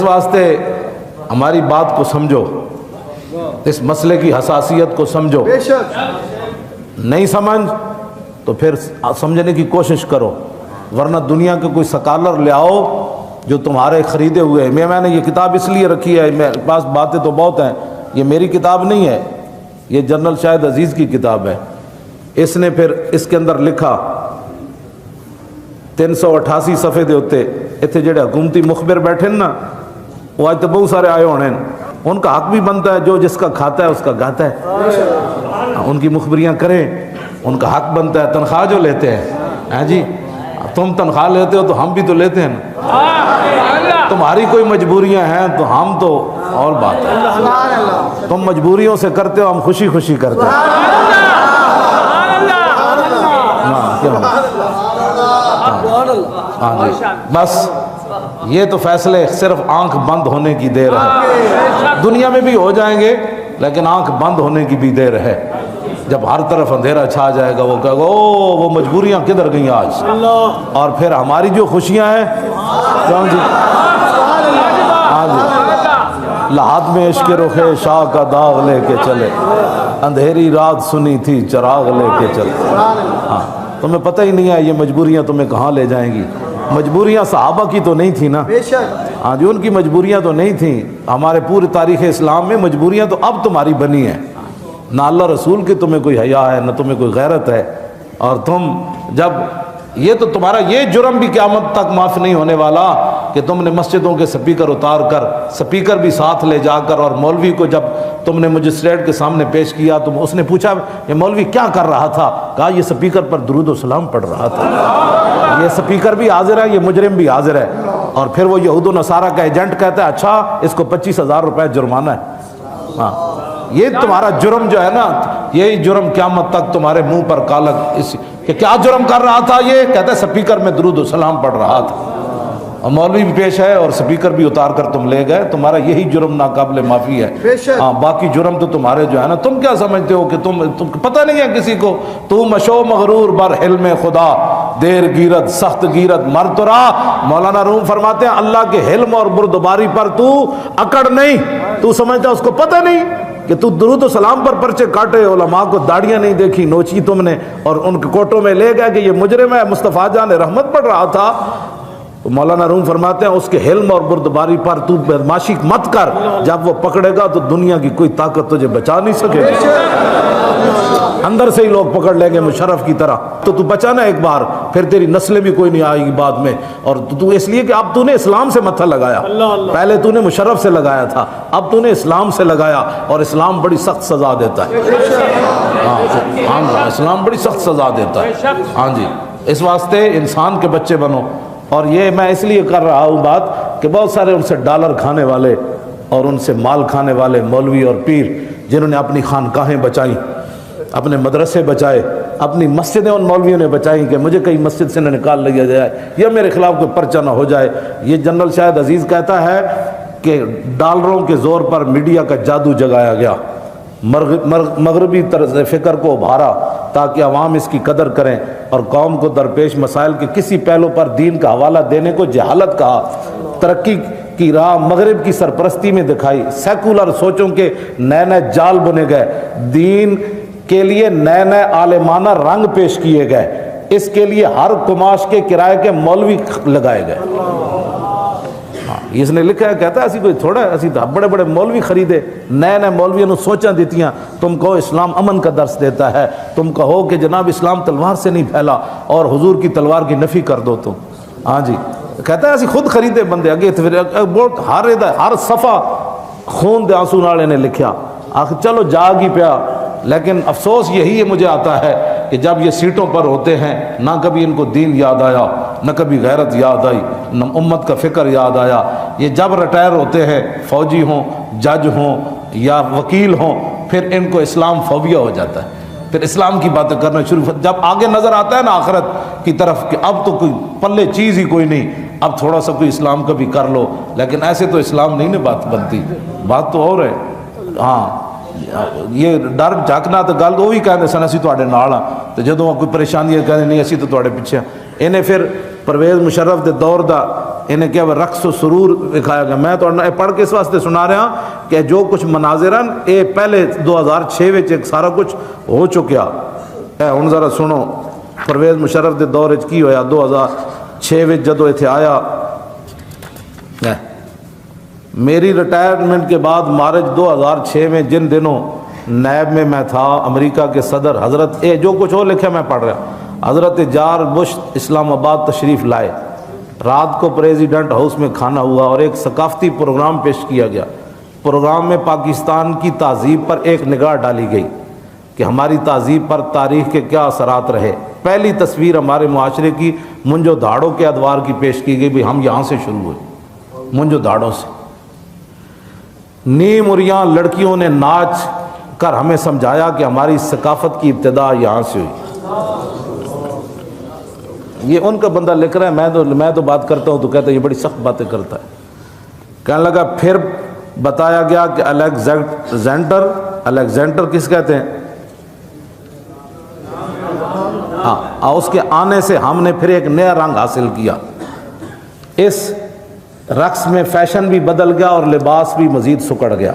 واسطے ہماری بات کو سمجھو، اس مسئلے کی حساسیت کو سمجھو، نہیں سمجھ تو پھر سمجھنے کی کوشش کرو، ورنہ دنیا کے کوئی سکالر لے آؤ جو تمہارے خریدے ہوئے ہیں۔ میں نے یہ کتاب اس لیے رکھی ہے، میرے پاس باتیں تو بہت ہیں، یہ میری کتاب نہیں ہے، یہ جنرل شاہد عزیز کی کتاب ہے۔ اس نے پھر اس کے اندر لکھا 388 صفحے دے ہوتے، اتنے جڑے حکومتی مخبر بیٹھے نا، وہ آج تو بہت سارے آئے ہونے، ان کا حق بھی بنتا ہے، جو جس کا کھاتا ہے اس کا گاتا ہے، ان کی مخبریاں کریں، ان کا حق بنتا ہے۔ تنخواہ جو لیتے ہیں، ہاں جی تم تنخواہ لیتے ہو تو ہم بھی تو لیتے ہیں نا، تمہاری کوئی مجبوریاں ہیں تو ہم تو اور بات ہے، تم مجبوریوں سے کرتے ہو، ہم خوشی خوشی کرتے ہیں۔ ہاں جی بس یہ تو فیصلے صرف آنکھ بند ہونے کی دیر ہے، دنیا میں بھی ہو جائیں گے لیکن آنکھ بند ہونے کی بھی دیر ہے۔ جب ہر طرف اندھیرا چھا جائے گا، وہ کہے گا او وہ مجبوریاں کدھر گئیں آج، اور پھر ہماری جو خوشیاں ہیں ہاں جی لحاظ میں عشق رخ شاہ کا داغ لے کے چلے، اندھیری رات سنی تھی چراغ لے کے چلے۔ ہاں تمہیں پتہ ہی نہیں ہے یہ مجبوریاں تمہیں کہاں لے جائیں گی۔ مجبوریاں صحابہ کی تو نہیں تھی نا، ہاں جی ان کی مجبوریاں تو نہیں تھیں۔ ہمارے پورے تاریخ اسلام میں مجبوریاں تو اب تمہاری بنی ہیں، نہ اللہ رسول کی تمہیں کوئی حیا ہے، نہ تمہیں کوئی غیرت ہے، اور تم جب یہ تو تمہارا یہ جرم بھی قیامت تک معاف نہیں ہونے والا کہ تم نے مسجدوں کے سپیکر اتار کر، سپیکر بھی ساتھ لے جا کر، اور مولوی کو جب تم نے مجسٹریٹ کے سامنے پیش کیا تو اس نے پوچھا یہ مولوی کیا کر رہا تھا، کہا یہ سپیکر پر درود و سلام پڑھ رہا تھا۔ یہ سپیکر بھی حاضر ہے، یہ مجرم بھی حاضر ہے، اور پھر وہ یہود و نصارہ کا ایجنٹ کہتا ہے اچھا اس کو 25,000 روپے جرمانہ ہے۔ ہاں یہ تمہارا جرم جو ہے نا، یہی جرم قیامت تک تمہارے منہ پر کالک، اس کہ کیا جرم کر رہا تھا، یہ کہتا ہے سپیکر میں درود و سلام پڑھ رہا تھا، اور مولوی بھی پیش ہے اور سپیکر بھی اتار کر تم لے گئے، تمہارا یہی جرم ناقابل معافی ہے۔ ہاں باقی جرم تو تمہارے جو ہے نا، تم کیا سمجھتے ہو کہ تم پتہ نہیں ہے کسی کو، تو مشو مغرور بر حلم خدا، دیر گیرت سخت گیرت مر تو رہا۔ مولانا روم فرماتے ہیں اللہ کے حلم اور بردباری پر تو اکڑ نہیں، تو سمجھتا اس کو پتہ نہیں کہ تو درود و سلام پر پرچے کاٹے، علماء کو داڑیاں نہیں دیکھی، نوچی تم نے، اور ان کے کوٹوں میں لے گئے کہ یہ مجرم ہے، مصطفیٰ جان رحمت پڑھ رہا تھا۔ مولانا روم فرماتے ہیں اس کے حلم اور بردباری پر تو بدماشی مت کر، جب وہ پکڑے گا تو دنیا کی کوئی طاقت تجھے بچا نہیں سکے گی، اندر سے ہی لوگ پکڑ لیں گے مشرف کی طرح، تو بچا نا ایک بار، پھر تیری نسلیں بھی کوئی نہیں آئے گی بعد میں۔ اور تو اس لیے کہ اب تو نے اسلام سے متھا لگایا، پہلے تو نے مشرف سے لگایا تھا، اب تو نے اسلام سے لگایا، اور اسلام بڑی سخت سزا دیتا ہے۔ ہاں اسلام بڑی سخت سزا دیتا ہے۔ ہاں جی اس واسطے انسان کے بچے بنو۔ اور یہ میں اس لیے کر رہا ہوں بات کہ بہت سارے ان سے ڈالر کھانے والے اور ان سے مال کھانے والے مولوی اور پیر، جنہوں نے اپنی خانقاہیں بچائیں، اپنے مدرسے بچائے، اپنی مسجدیں ان مولویوں نے بچائیں کہ مجھے کہیں مسجد سے نہ نکال لیا جائے یا میرے خلاف کوئی پرچہ نہ ہو جائے۔ یہ جنرل شاہد عزیز کہتا ہے کہ ڈالروں کے زور پر میڈیا کا جادو جگایا گیا، مغربی طرز فکر کو ابھارا تاکہ عوام اس کی قدر کریں، اور قوم کو درپیش مسائل کے کسی پہلو پر دین کا حوالہ دینے کو جہالت کہا۔ ترقی کی راہ مغرب کی سرپرستی میں دکھائی، سیکولر سوچوں کے نئے نئے جال بنے گئے، دین کے لیے نئے نئے عالمانہ رنگ پیش کیے گئے، اس کے لیے ہر قماش کے کرائے کے مولوی لگائے گئے۔ اس نے لکھا ہے، کہتا ہے اسی کوئی تھوڑا ہے، اسی بڑے بڑے مولوی خریدے، نئے نئے مولویوں نے سوچاں دیتیاں، تم کہو اسلام امن کا درس دیتا ہے، تم کہو کہ جناب اسلام تلوار سے نہیں پھیلا اور حضور کی تلوار کی نفی کر دو تم۔ ہاں جی کہتا ہے اسی خود خریدے بندے، اگے بہت ہر صفحہ خون دے آنسو نالے نے لکھیا، آخر چلو جاگ ہی پیا، لیکن افسوس یہی ہے مجھے آتا ہے کہ جب یہ سیٹوں پر ہوتے ہیں نہ کبھی ان کو دین یاد آیا، نہ کبھی غیرت یاد آئی، نہ امت کا فکر یاد آیا۔ یہ جب ریٹائر ہوتے ہیں، فوجی ہوں، جج ہوں یا وکیل ہوں، پھر ان کو اسلام فوبیا ہو جاتا ہے، پھر اسلام کی باتیں کرنا شروع، جب آگے نظر آتا ہے نا آخرت کی طرف کہ اب تو کوئی پلے چیز ہی کوئی نہیں، اب تھوڑا سا کوئی اسلام کا بھی کر لو، لیکن ایسے تو اسلام نہیں نا بات بنتی، بات تو اور ہے۔ ہاں یہ ڈر جھاکنا تو گل وہی کہتے سن اسی تواڈے نال ہاں، تو جدوں کوئی پریشانی ہے کہتے نہیں اسی تو تواڈے پیچھے ہاں۔ انہیں پھر پرویز مشرف دے دور دا انہیں کیا رقص و سرور دکھایا گیا. میں تو پڑھ کے اس واسطے سنا رہا کہ جو کچھ مناظرن اے پہلے 2006 وچ ایک سارا کچھ ہو چکیا اے ہن ذرا سنو پرویز مشرف دے دور وچ کی ہویا 2006 وچ جدو ایتھے آیا. میری ریٹائرمنٹ کے بعد مارچ 2006 میں جن دنوں نیب میں میں تھا امریکہ کے صدر حضرت اے جو کچھ ہو لکھا میں پڑھ رہا حضرت جارج بش اسلام آباد تشریف لائے. رات کو پریزیڈنٹ ہاؤس میں کھانا ہوا اور ایک ثقافتی پروگرام پیش کیا گیا. پروگرام میں پاکستان کی تہذیب پر ایک نگاہ ڈالی گئی کہ ہماری تہذیب پر تاریخ کے کیا اثرات رہے. پہلی تصویر ہمارے معاشرے کی منجو دھاڑوں کے ادوار کی پیش کی گئی. بھی ہم یہاں سے شروع ہوئے منجو دھاڑوں سے. نیم اریاں لڑکیوں نے ناچ کر ہمیں سمجھایا کہ ہماری ثقافت کی ابتدا یہاں سے ہوئی. یہ ان کا بندہ لکھ رہا ہے. میں تو بات کرتا ہوں تو کہتا ہے یہ بڑی سخت باتیں کرتا ہے. کہنے لگا پھر بتایا گیا کہ الیگزینڈر کس کہتے ہیں ہاں اس کے آنے سے ہم نے پھر ایک نیا رنگ حاصل کیا. اس رقص میں فیشن بھی بدل گیا اور لباس بھی مزید سکڑ گیا.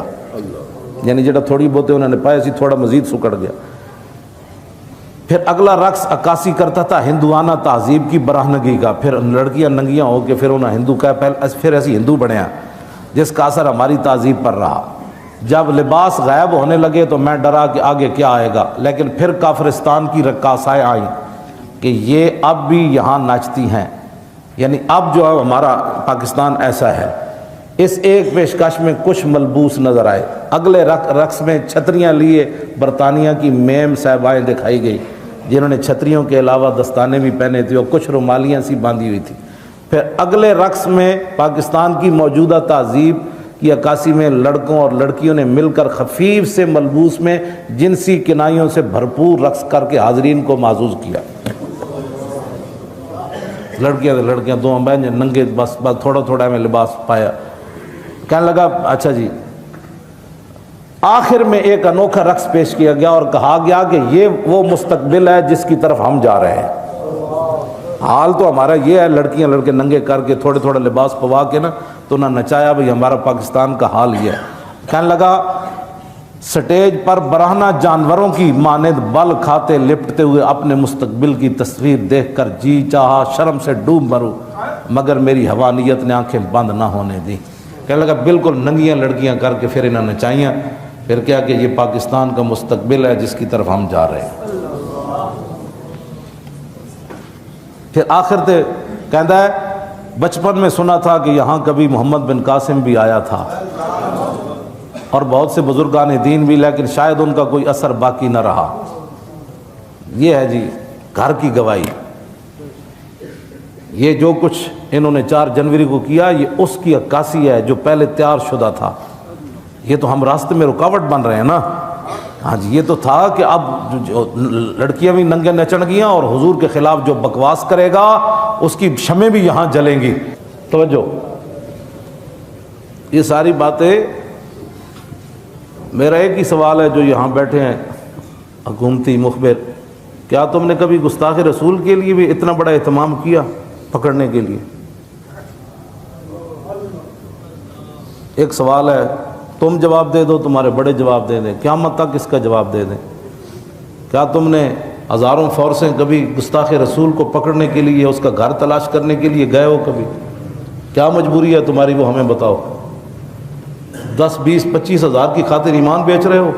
یعنی جڑا تھوڑی بہتے انہوں نے پایا سی تھوڑا مزید سکڑ گیا. پھر اگلا رقص عکاسی کرتا تھا ہندوانہ تہذیب کی برہنگی کا. پھر لڑکیاں ننگیاں ہو کے پھر انہیں ہندو کا پھر ایسی ہندو بنیا جس کا اثر ہماری تہذیب پر رہا. جب لباس غائب ہونے لگے تو میں ڈرا کہ آگے کیا آئے گا. لیکن پھر کافرستان کی رقاصائیں آئیں کہ یہ اب بھی یہاں ناچتی ہیں. یعنی اب جو ہے ہمارا پاکستان ایسا ہے. اس ایک پیشکش میں کچھ ملبوس نظر آئے. اگلے رقص میں چھتریاں لیے برطانیہ کی میم صاحبائیں دکھائی گئی جنہوں نے چھتریوں کے علاوہ دستانے بھی پہنے تھے اور کچھ رومالیاں سی باندھی ہوئی تھی. پھر اگلے رقص میں پاکستان کی موجودہ تہذیب کی عکاسی میں لڑکوں اور لڑکیوں نے مل کر خفیف سے ملبوس میں جنسی کنائیوں سے بھرپور رقص کر کے حاضرین کو معزوز کیا. لڑکیاں دو بہن ننگے بس تھوڑا تھوڑا میں لباس پایا. کہنے لگا اچھا جی. آخر میں ایک انوکھا رقص پیش کیا گیا اور کہا گیا کہ یہ وہ مستقبل ہے جس کی طرف ہم جا رہے ہیں. حال تو ہمارا یہ ہے لڑکیاں لڑکے ننگے کر کے تھوڑے تھوڑا لباس پوا کے نا تو نہ نچایا. بھئی ہمارا پاکستان کا حال یہ ہے. کہنے لگا سٹیج پر برہنہ جانوروں کی مانند بل کھاتے لپٹتے ہوئے اپنے مستقبل کی تصویر دیکھ کر جی چاہا شرم سے ڈوب مروں مگر میری حوانیت نے آنکھیں بند نہ ہونے دی. کہنے لگا بالکل ننگیاں لڑکیاں کر کے پھر انہوں نے نچائیاں. پھر کیا کہ یہ پاکستان کا مستقبل ہے جس کی طرف ہم جا رہے ہیں. پھر آخر تے کہندا ہے بچپن میں سنا تھا کہ یہاں کبھی محمد بن قاسم بھی آیا تھا اور بہت سے بزرگان دین بھی, لیکن شاید ان کا کوئی اثر باقی نہ رہا. یہ ہے جی گھر کی گواہی. یہ جو کچھ انہوں نے 4 جنوری کو کیا یہ اس کی عکاسی ہے جو پہلے تیار شدہ تھا. یہ تو ہم راستے میں رکاوٹ بن رہے ہیں نا. ہاں جی یہ تو تھا کہ اب جو لڑکیاں بھی ننگے نچن گیاں اور حضور کے خلاف جو بکواس کرے گا اس کی شمیں بھی یہاں جلیں گی. توجہ یہ ساری باتیں. میرا ایک ہی سوال ہے جو یہاں بیٹھے ہیں حکومتی مخبر, کیا تم نے کبھی گستاخ رسول کے لیے بھی اتنا بڑا اہتمام کیا پکڑنے کے لیے؟ ایک سوال ہے, تم جواب دے دو, تمہارے بڑے جواب دے دیں, قیامت تک اس کا جواب دے دیں. کیا تم نے ہزاروں فورسیں کبھی گستاخ رسول کو پکڑنے کے لیے اس کا گھر تلاش کرنے کے لیے گئے ہو کبھی؟ کیا مجبوری ہے تمہاری وہ ہمیں بتاؤ. 10 20 25 ہزار کی خاطر ایمان بیچ رہے ہو؟